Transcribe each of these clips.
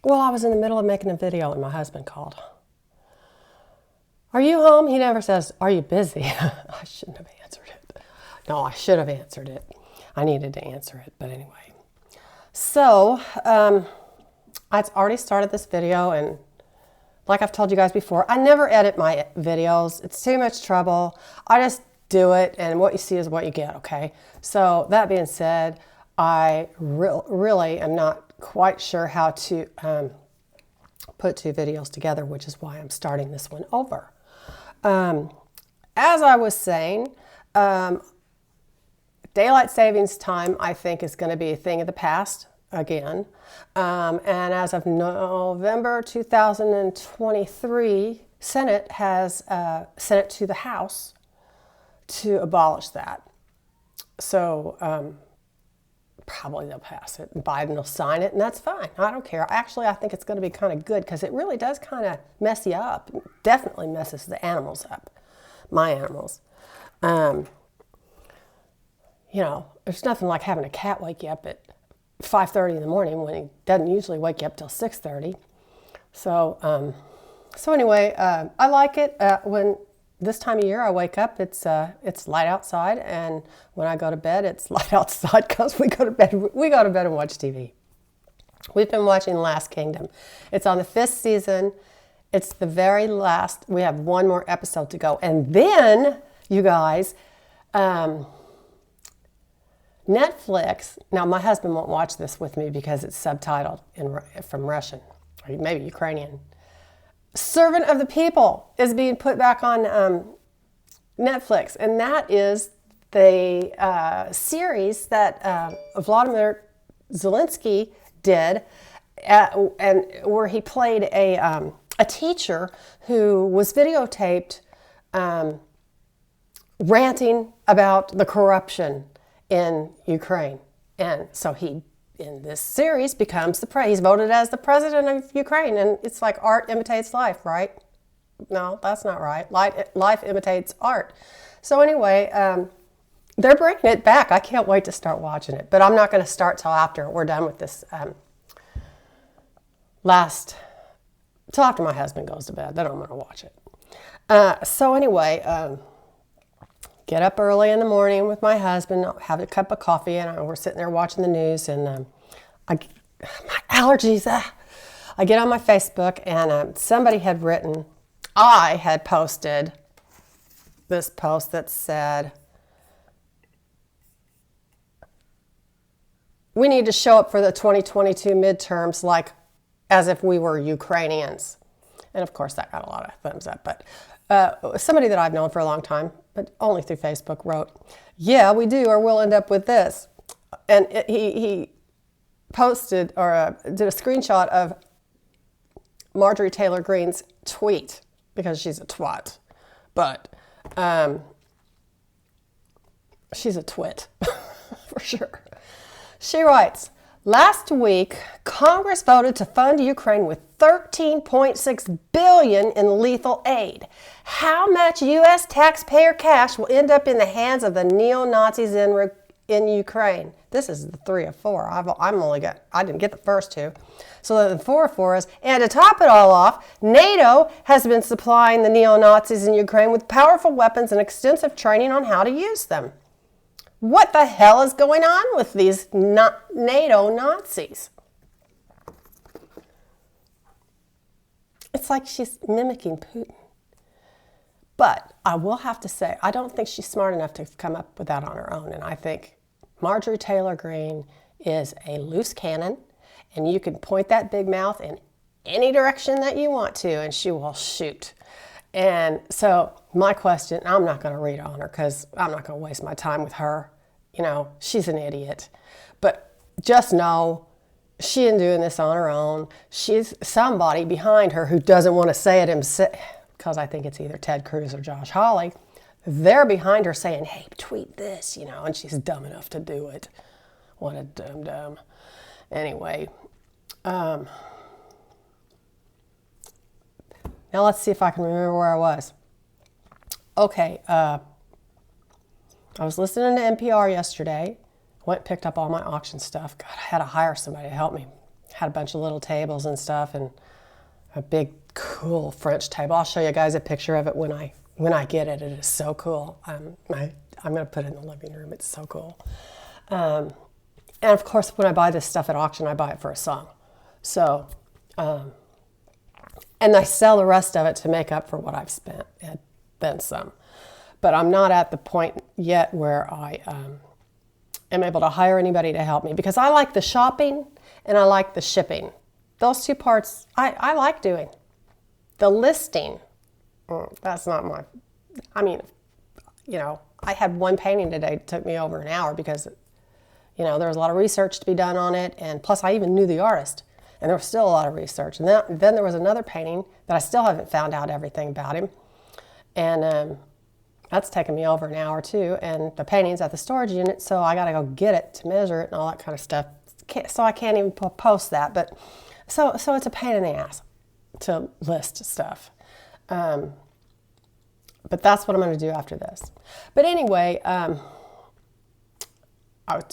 Well, I was in the middle of making a video and my husband called. Are you home? He never says, are you busy? I shouldn't have answered it. No, I should have answered it. I needed to answer it, but anyway. So, I've already started this video, and like I've told you guys before, I never edit my videos. It's too much trouble. I just do it, and what you see is what you get, okay? So, that being said, I really am not quite sure how to put two videos together, which is why I'm starting this one over. As I was saying, daylight savings time, I think, is going to be a thing of the past again. And as of November 2023, Senate has sent it to the House to abolish that. So probably they'll pass it. Biden will sign it, and that's fine. I don't care. Actually, I think it's going to be kind of good because it really does kind of mess you up. It definitely messes the animals up, my animals. You know, there's nothing like having a cat wake you up at 5:30 in the morning when he doesn't usually wake you up till 6:30. So, anyway, I like it when this time of year I wake up. It's light outside, and when I go to bed, it's light outside because we go to bed and watch TV. We've been watching Last Kingdom. It's on the 5th season. It's the very last. We have one more episode to go, and then you guys. Netflix, now my husband won't watch this with me because it's subtitled from Russian, or maybe Ukrainian. Servant of the People is being put back on Netflix, and that is the series that Vladimir Zelensky did, and where he played a teacher who was videotaped ranting about the corruption in Ukraine. And so he, in this series, becomes he's voted as the president of Ukraine. And it's like art imitates life, right? No, that's not right. Life imitates art. So anyway, they're bringing it back. I can't wait to start watching it. But I'm not going to start till after we're done with this till after my husband goes to bed. Then I'm going to watch it. So anyway, get up early in the morning with my husband, have a cup of coffee, and we're sitting there watching the news, and my allergies, I get on my Facebook, and somebody had written, I had posted this post that said, we need to show up for the 2022 midterms like as if we were Ukrainians. And of course that got a lot of thumbs up, but somebody that I've known for a long time, but only through Facebook, wrote, yeah, we do, or we'll end up with this. And he posted or did a screenshot of Marjorie Taylor Greene's tweet, because she's a twat. But she's a twit, for sure. She writes, last week, Congress voted to fund Ukraine with $13.6 billion in lethal aid. How much U.S. taxpayer cash will end up in the hands of the neo-Nazis in Ukraine? This is the 3 of 4. I didn't get the first two. So the 4 of 4 is, and to top it all off, NATO has been supplying the neo-Nazis in Ukraine with powerful weapons and extensive training on how to use them. What the hell is going on with these NATO Nazis? It's like she's mimicking Putin. But I will have to say, I don't think she's smart enough to come up with that on her own. And I think Marjorie Taylor Greene is a loose cannon, and you can point that big mouth in any direction that you want to, and she will shoot. And so my question, I'm not going to read on her because I'm not going to waste my time with her. You know, she's an idiot. But just know, she isn't doing this on her own. She's somebody behind her who doesn't want to say it himself, because I think it's either Ted Cruz or Josh Hawley. They're behind her saying, hey, tweet this, you know, and she's dumb enough to do it. What a dum-dum. Anyway, now let's see if I can remember where I was. Okay, I was listening to NPR yesterday. Went and picked up all my auction stuff. God, I had to hire somebody to help me. Had a bunch of little tables and stuff, and a big cool French table. I'll show you guys a picture of it when I get it. It is so cool. I'm going to put it in the living room. It's so cool. And of course, when I buy this stuff at auction, I buy it for a song. So, and I sell the rest of it to make up for what I've spent, and then some. But I'm not at the point yet where I am able to hire anybody to help me, because I like the shopping and I like the shipping. Those two parts I like doing. The listing, that's not my, I mean, you know, I had one painting today. It took me over an hour because, you know, there was a lot of research to be done on it. And plus I even knew the artist, and there was still a lot of research. And then there was another painting that I still haven't found out everything about him. And that's taken me over an hour too. And the painting's at the storage unit, so I got to go get it to measure it and all that kind of stuff. So I can't even post that. But so it's a pain in the ass to list stuff. But that's what I'm going to do after this. But anyway, I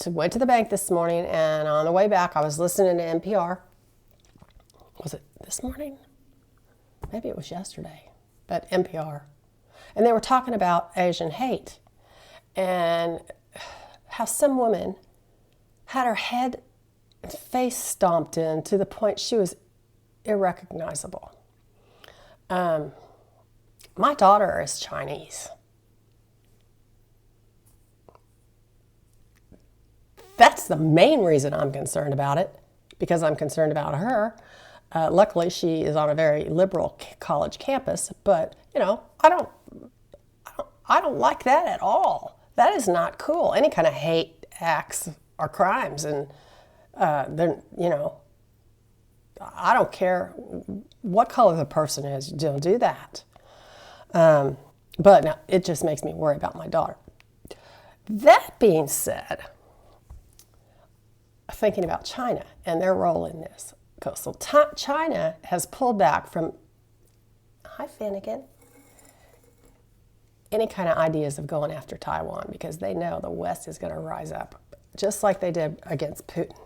went to the bank this morning, and on the way back, I was listening to NPR. Was it this morning? Maybe it was yesterday, but NPR. And they were talking about Asian hate and how some woman had her head and face stomped in to the point she was irrecognizable. My daughter is Chinese. That's the main reason I'm concerned about it, because I'm concerned about her. Luckily, she is on a very liberal college campus, but you know, I don't like that at all. That is not cool. Any kind of hate acts are crimes, and they're, you know, I don't care what color the person is. Don't do that. But now it just makes me worry about my daughter. That being said, thinking about China and their role in this. So China has pulled back from, hi Finnegan, any kind of ideas of going after Taiwan, because they know the West is going to rise up, just like they did against Putin.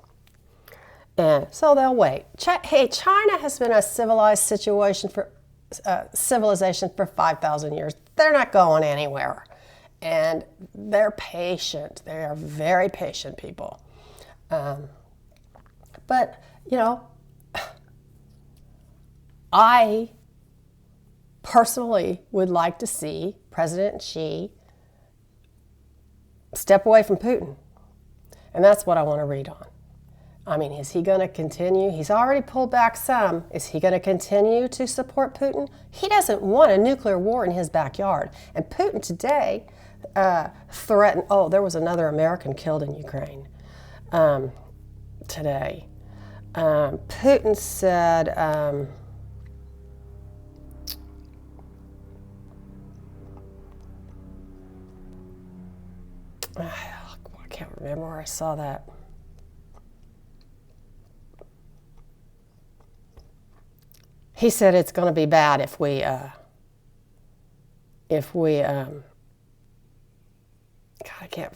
And so they'll wait. Hey, China has been a civilization for 5,000 years. They're not going anywhere. And they're patient. They are very patient people. But, you know, I personally would like to see President Xi step away from Putin. And that's what I want to read on. I mean, is he going to continue? He's already pulled back some. Is he going to continue to support Putin? He doesn't want a nuclear war in his backyard. And Putin today threatened, oh, there was another American killed in Ukraine today. Putin said, I can't remember where I saw that. He said it's going to be bad if we God, I can't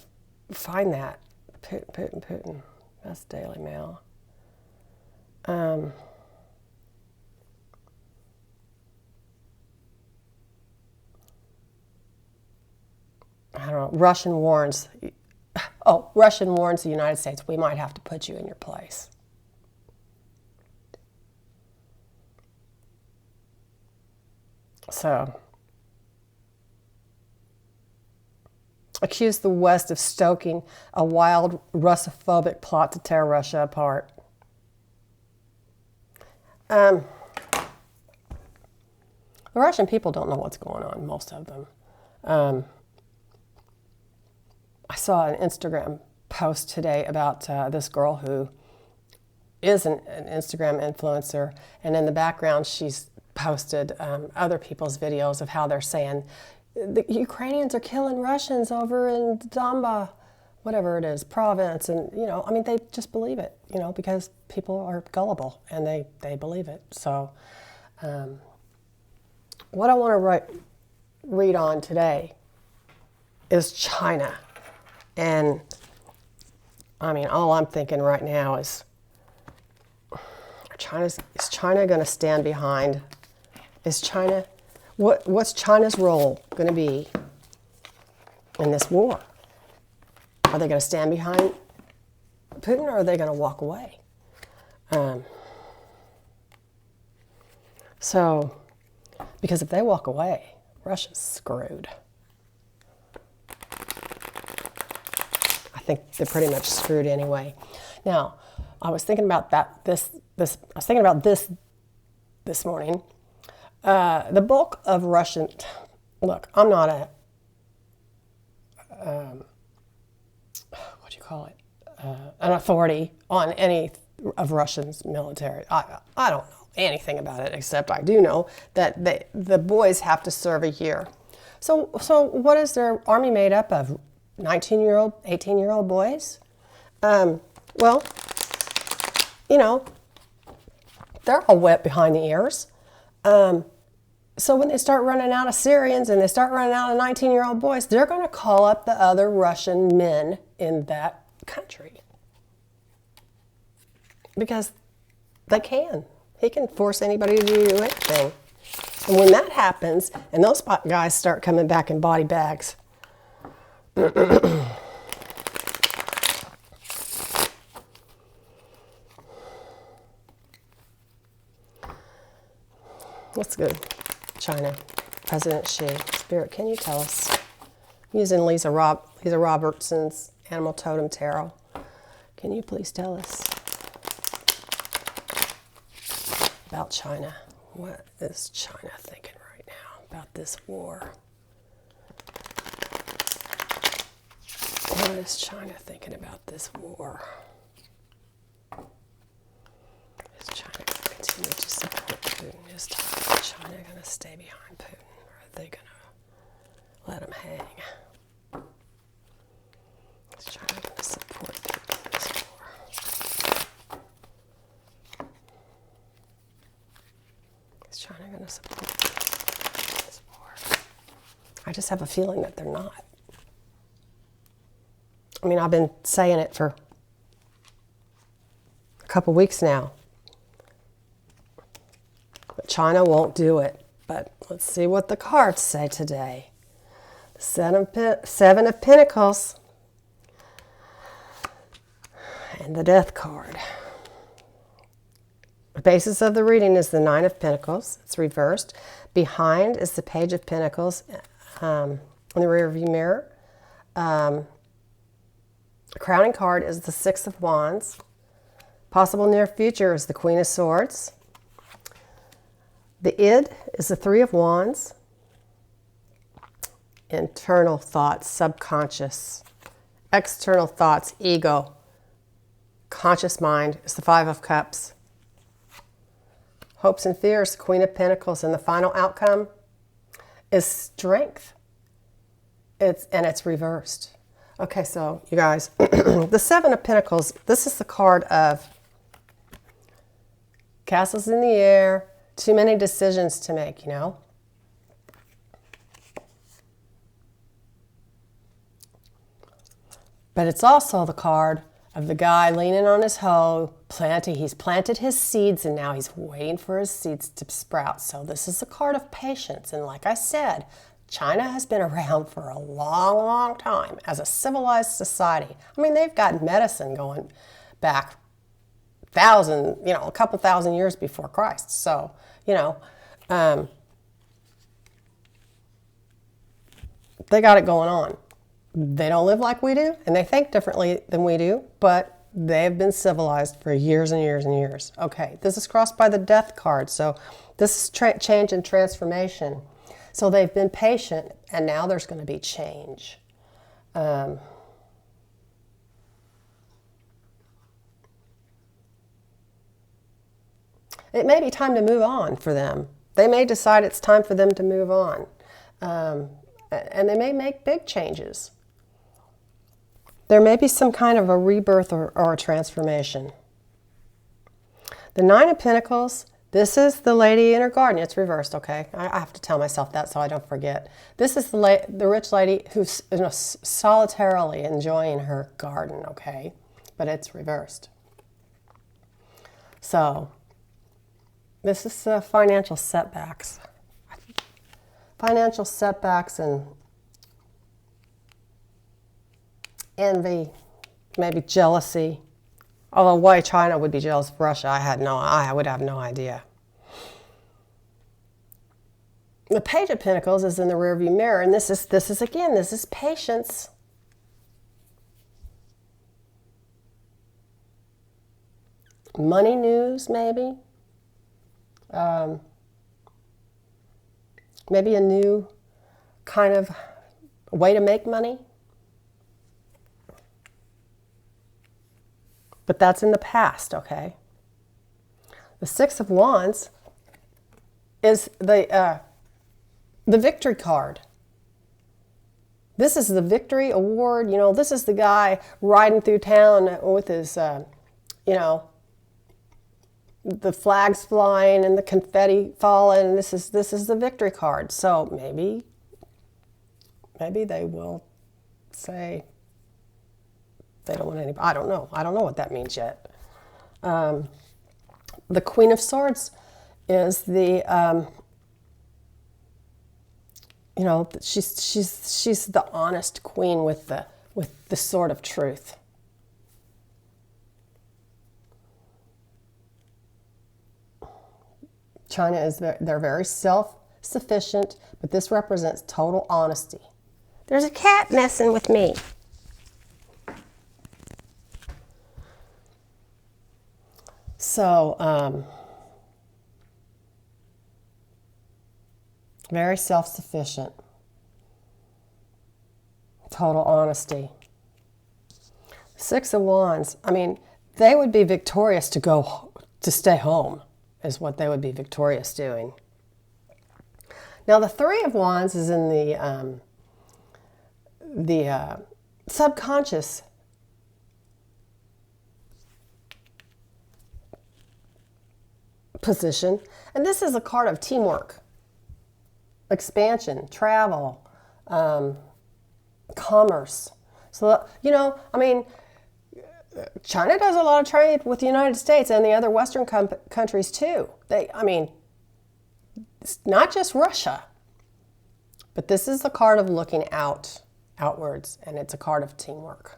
find that. Putin. That's Daily Mail. I don't know. Russian warns the United States, we might have to put you in your place. So, accused the West of stoking a wild Russophobic plot to tear Russia apart. The Russian people don't know what's going on, most of them. I saw an Instagram post today about this girl who is an Instagram influencer, and in the background she's posted other people's videos of how they're saying the Ukrainians are killing Russians over in Donbass, whatever it is, province, and you know, I mean, they just believe it, you know, because people are gullible and they believe it. So, what I want to read on today is China, and I mean, all I'm thinking right now is Is China going to stand behind? Is China, what's China's role going to be in this war? Are they going to stand behind Putin, or are they going to walk away? Because if they walk away, Russia's screwed. I think they're pretty much screwed anyway. Now, I was thinking about this morning. The bulk of Russian, look, I'm not an authority on any of Russia's military. I don't know anything about it, except I do know that the boys have to serve a year. So what is their army made up of? 19-year-old, 18-year-old boys? Well, you know, they're all wet behind the ears. So when they start running out of Syrians and they start running out of 19-year-old boys, they're going to call up the other Russian men in that country. Because they can. He can force anybody to do anything. And when that happens, and those guys start coming back in body bags, what's good? China. President Xi. Spirit, can you tell us? Using Lisa Robertson's Animal Totem Tarot. Can you please tell us about China? What is China thinking right now about this war? What is China thinking about this war? Is China going to continue to support Putin? Is China going to stay behind Putin? Or are they going to let him hang? Is China going to support Putin in this war? Is China going to support Putin in this war? I just have a feeling that they're not. I mean, I've been saying it for a couple weeks now. But China won't do it. But let's see what the cards say today. The Seven of Pentacles. And the Death card. The basis of the reading is the Nine of Pentacles. It's reversed. Behind is the Page of Pentacles in the rear view mirror. The crowning card is the Six of Wands. Possible near future is the Queen of Swords. The id is the Three of Wands. Internal thoughts, subconscious. External thoughts, ego. Conscious mind is the Five of Cups. Hopes and fears, the Queen of Pentacles. And the final outcome is strength. It's reversed. Okay, so you guys, the Seven of Pentacles, this is the card of castles in the air, too many decisions to make, you know. But it's also the card of the guy leaning on his hoe, he's planted his seeds, and now he's waiting for his seeds to sprout. So this is a card of patience. And like I said, China has been around for a long, long time as a civilized society. I mean, they've got medicine going back a couple thousand years before Christ. So, you know, they got it going on. They don't live like we do, and they think differently than we do, but they've been civilized for years and years and years. Okay, this is crossed by the Death card. So this is change and transformation. So they've been patient, and now there's going to be change. It may be time to move on for them. They may decide it's time for them to move on. And they may make big changes. There may be some kind of a rebirth or a transformation. The Nine of Pentacles. This is the lady in her garden. It's reversed, okay? I have to tell myself that so I don't forget. This is the rich lady who's solitarily enjoying her garden, okay? But it's reversed. So, This is financial setbacks. Financial setbacks and envy, maybe jealousy. Although why China would be jealous of Russia, I would have no idea. The Page of Pentacles is in the rearview mirror, and this is patience. Money news, maybe. Maybe a new kind of way to make money. But that's in the past, okay? The Six of Wands is the victory card. This is the victory award. You know, this is the guy riding through town with his, the flags flying and the confetti falling. This is the victory card. So maybe they will say they don't want any. I don't know what that means yet. The Queen of Swords is the she's the honest queen with the sword of truth. China is they're very self-sufficient, but this represents total honesty. There's a cat messing with me. So, very self-sufficient, total honesty. Six of Wands, I mean, they would be victorious to stay home, is what they would be victorious doing. Now, the Three of Wands is in the subconscious position, and this is a card of teamwork, expansion, travel, commerce. So, I mean, China does a lot of trade with the United States and the other Western countries too. It's not just Russia, but this is the card of looking outwards, and it's a card of teamwork.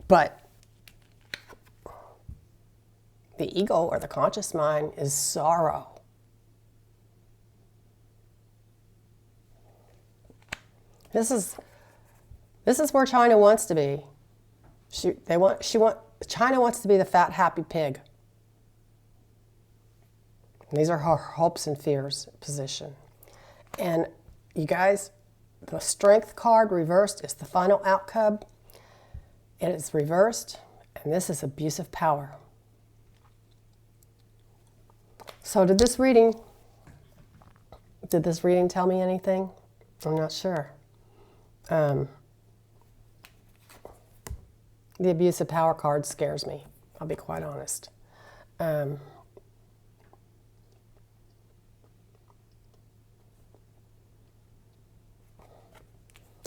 But the ego or the conscious mind is sorrow. This is where China wants to be. China wants to be the fat, happy pig. And these are her hopes and fears position. And you guys, the Strength card reversed is the final outcome. It is reversed, and this is abuse of power. So did this reading tell me anything? I'm not sure. The abuse of power card scares me. I'll be quite honest. And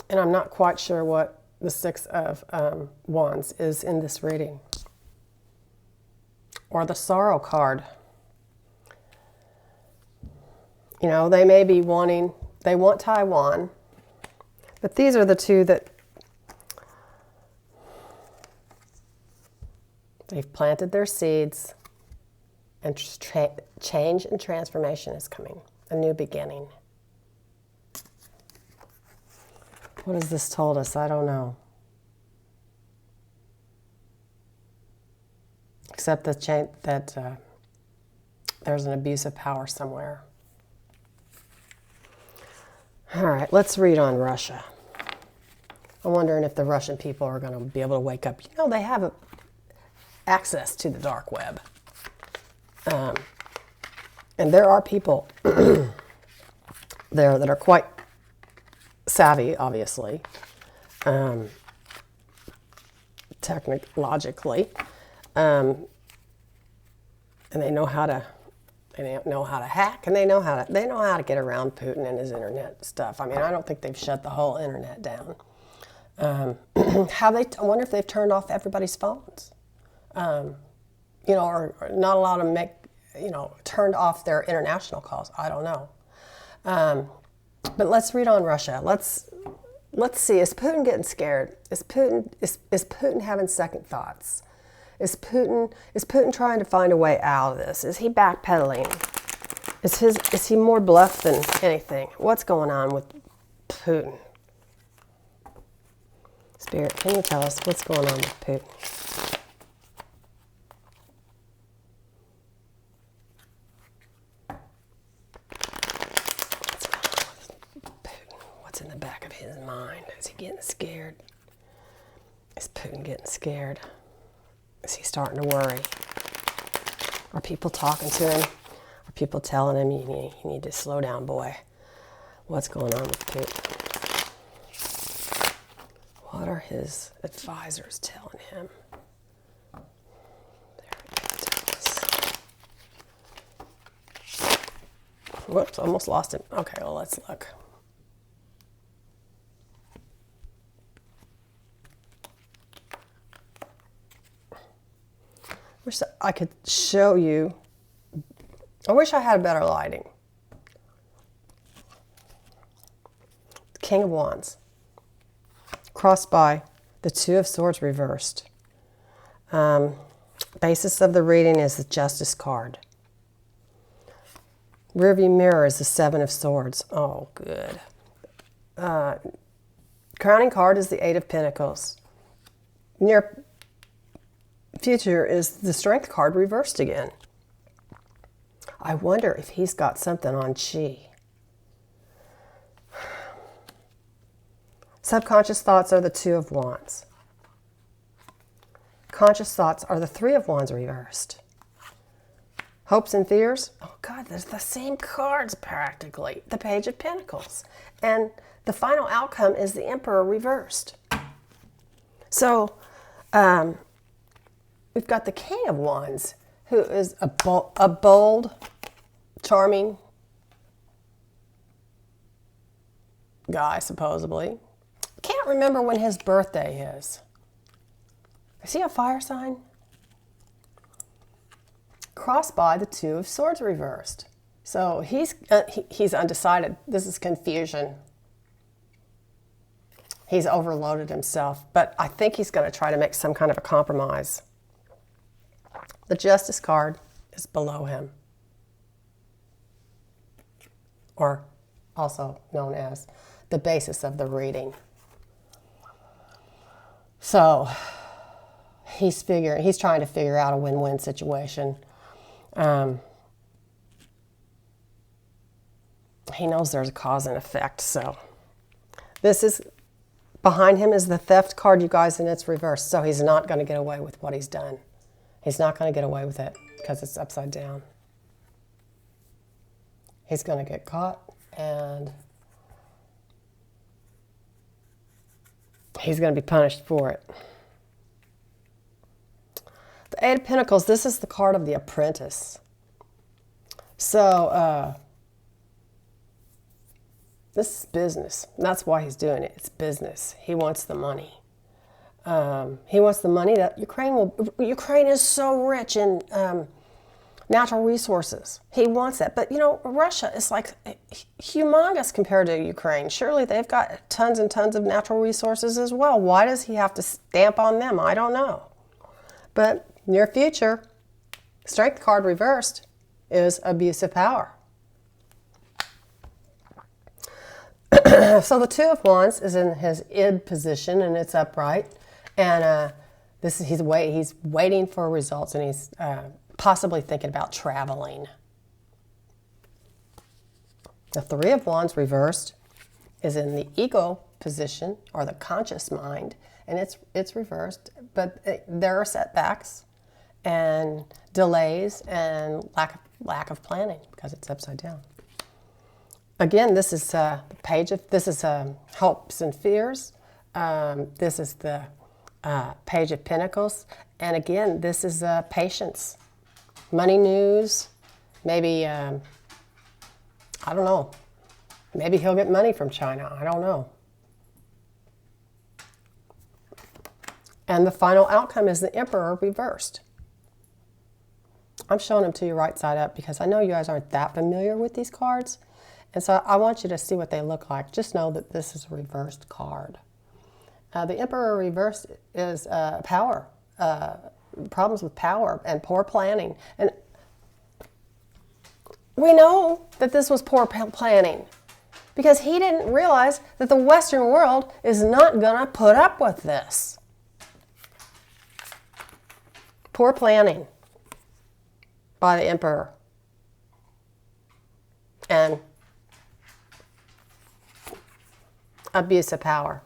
I'm not quite sure what the Six of Wands is in this reading. Or the Sorrow card. They may be they want Taiwan, but these are the two that they've planted their seeds, and change and transformation is coming, a new beginning. What has this told us? I don't know. Except that there's an abuse of power somewhere. All right, let's read on Russia. I'm wondering if the Russian people are going to be able to wake up. They have access to the dark web. And there are people there that are quite savvy, obviously, technologically, and they know how to hack, and they know how to get around Putin and his internet stuff. I mean, I don't think they've shut the whole internet down. I wonder if they've turned off everybody's phones. Or not allowed to turned off their international calls. I don't know. But let's read on Russia. Let's see. Is Putin getting scared? Is Putin having second thoughts? Is Putin trying to find a way out of this? Is he backpedaling? Is he more bluff than anything? What's going on with Putin? Spirit, can you tell us what's going on with Putin? What's in the back of his mind? Is he getting scared? Is Putin getting scared? Is he starting to worry? Are people talking to him? Are people telling him, you need to slow down, boy? What's going on with Putin? What are his advisors telling him? There it is. Whoops, almost lost him. Okay, well, let's look. Wish I could show you. I wish I had better lighting. King of Wands. Crossed by the Two of Swords reversed. Basis of the reading is the Justice card. Rearview mirror is the Seven of Swords. Oh, good. Crowning card is the Eight of Pentacles. Near future is the Strength card reversed again. I wonder if he's got something on Chi. Subconscious thoughts are the Two of Wands. Conscious thoughts are the Three of Wands reversed. Hopes and fears, oh God, there's the same cards practically. The Page of Pentacles. And the final outcome is the Emperor reversed. So, we've got the King of Wands, who is a bold, charming guy, supposedly. Can't remember when his birthday is. Is he a fire sign? Crossed by the Two of Swords reversed. So he's undecided. This is confusion. He's overloaded himself, but I think he's going to try to make some kind of a compromise. The Justice card is below him, or also known as the basis of the reading. So he's trying to figure out a win-win situation. He knows there's a cause and effect. So this is behind him is the Theft card, you guys, and it's reversed. So he's not going to get away with what he's done. He's not going to get away with it because it's upside down. He's going to get caught, and he's going to be punished for it. The Eight of Pentacles, this is the card of the Apprentice. So, this is business. That's why he's doing it. It's business. He wants the money. He wants the money that Ukraine is so rich in natural resources. He wants that. But, Russia is like humongous compared to Ukraine. Surely they've got tons and tons of natural resources as well. Why does he have to stamp on them? I don't know. But near future, Strength card reversed is abuse of power. So the Two of Wands is in his id position, and it's upright. And he's waiting for results, and he's possibly thinking about traveling. The Three of Wands reversed is in the ego position, or the conscious mind, and it's reversed. But there are setbacks and delays and lack of planning because it's upside down. Again, this is hopes and fears. This is the Page of Pentacles, and again, this is patience, money news. Maybe I don't know. Maybe he'll get money from China. I don't know. And the final outcome is the Emperor reversed. I'm showing them to you right side up because I know you guys aren't that familiar with these cards. And so I want you to see what they look like. Just know that this is a reversed card. The Emperor reversed is power, problems with power and poor planning. And we know that this was poor planning because he didn't realize that the Western world is not going to put up with this. Poor planning by the Emperor. And abuse of power.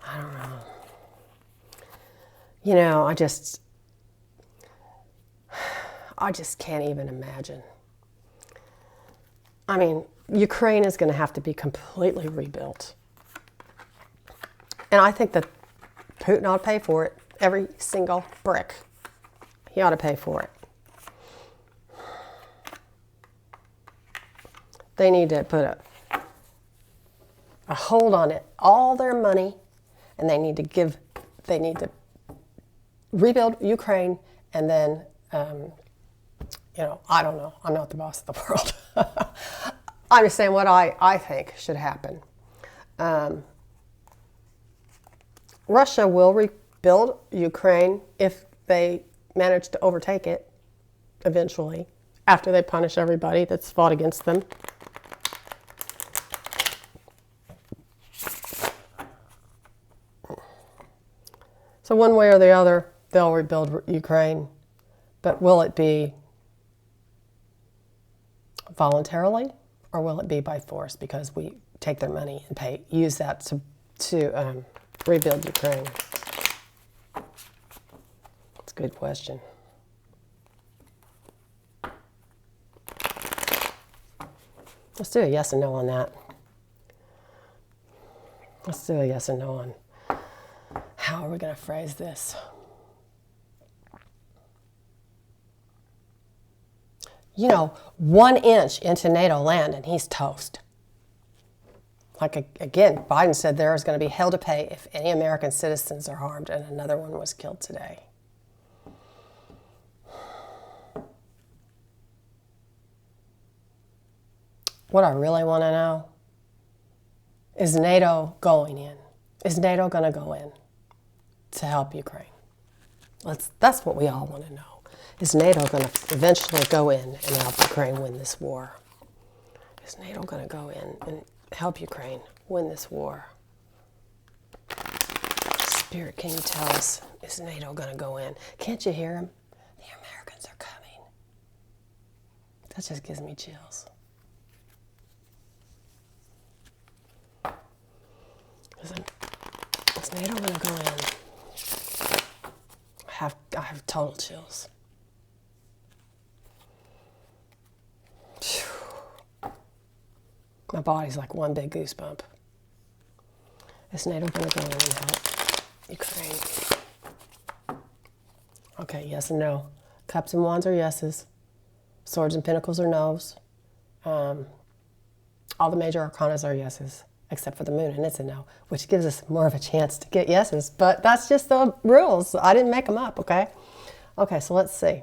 I don't know. You know, I just can't even imagine. I mean, Ukraine is going to have to be completely rebuilt. And I think that Putin ought to pay for it. Every single brick. He ought to pay for it. They need to put a hold on it, all their money, and they need to rebuild Ukraine, and then, you know, I don't know. I'm not the boss of the world. I'm just saying what I think should happen. Russia will rebuild Ukraine if they manage to overtake it eventually, after they punish everybody that's fought against them. So one way or the other, they'll rebuild Ukraine. But will it be voluntarily, or will it be by force because we take their money and use that to rebuild Ukraine? That's a good question. Let's do a yes and no on that. Let's do a yes and no on how are we going to phrase this. You know, 1 inch into NATO land and he's toast. Like, again, Biden said there is going to be hell to pay if any American citizens are harmed, and another one was killed today. What I really want to know is NATO going in? Is NATO going to go in to help Ukraine? That's what we all want to know. Is NATO going to eventually go in and help Ukraine win this war? Is NATO going to go in and help Ukraine win this war? Spirit, can you tell us, is NATO going to go in? Can't you hear him? The Americans are coming. That just gives me chills. Is NATO going to go in? I have total chills. My body's like one big goosebump. Is NATO going to go in and help Ukraine? Okay, yes and no. Cups and wands are yeses. Swords and pentacles are no's. All the major arcanas are yeses, except for the moon, and it's a no, which gives us more of a chance to get yeses. But that's just the rules. I didn't make them up, okay? Okay, so let's see.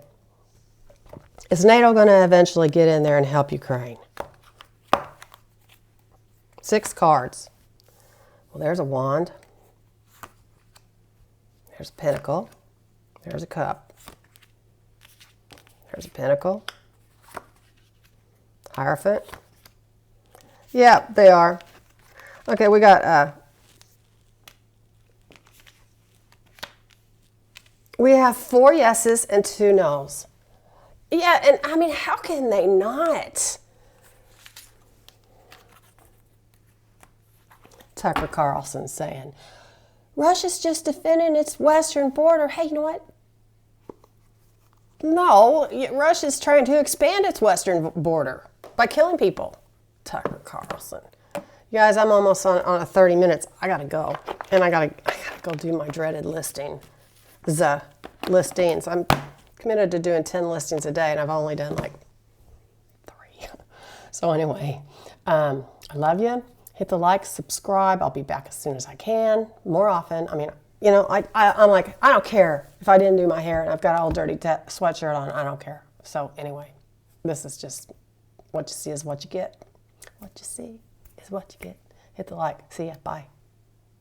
Is NATO going to eventually get in there and help Ukraine? 6 cards. Well, there's a wand. There's a pentacle. There's a cup. There's a pentacle. Hierophant. Yeah, they are. Okay, we got, we have 4 yeses and 2 nos. Yeah, and I mean, how can they not? Tucker Carlson saying, Russia's just defending its western border. Hey, you know what? No, Russia's trying to expand its western border by killing people. Tucker Carlson. You guys, I'm almost on a 30 minutes. I gotta go. And I gotta go do my dreaded listing. The listings. I'm committed to doing 10 listings a day, and I've only done like 3. So anyway, I love you. Hit the like, subscribe. I'll be back as soon as I can. More often. I mean, You know, I'm like, I don't care if I didn't do my hair and I've got an old dirty sweatshirt on. I don't care. So anyway, this is just what you see is what you get. What you see is what you get. Hit the like. See ya. Bye.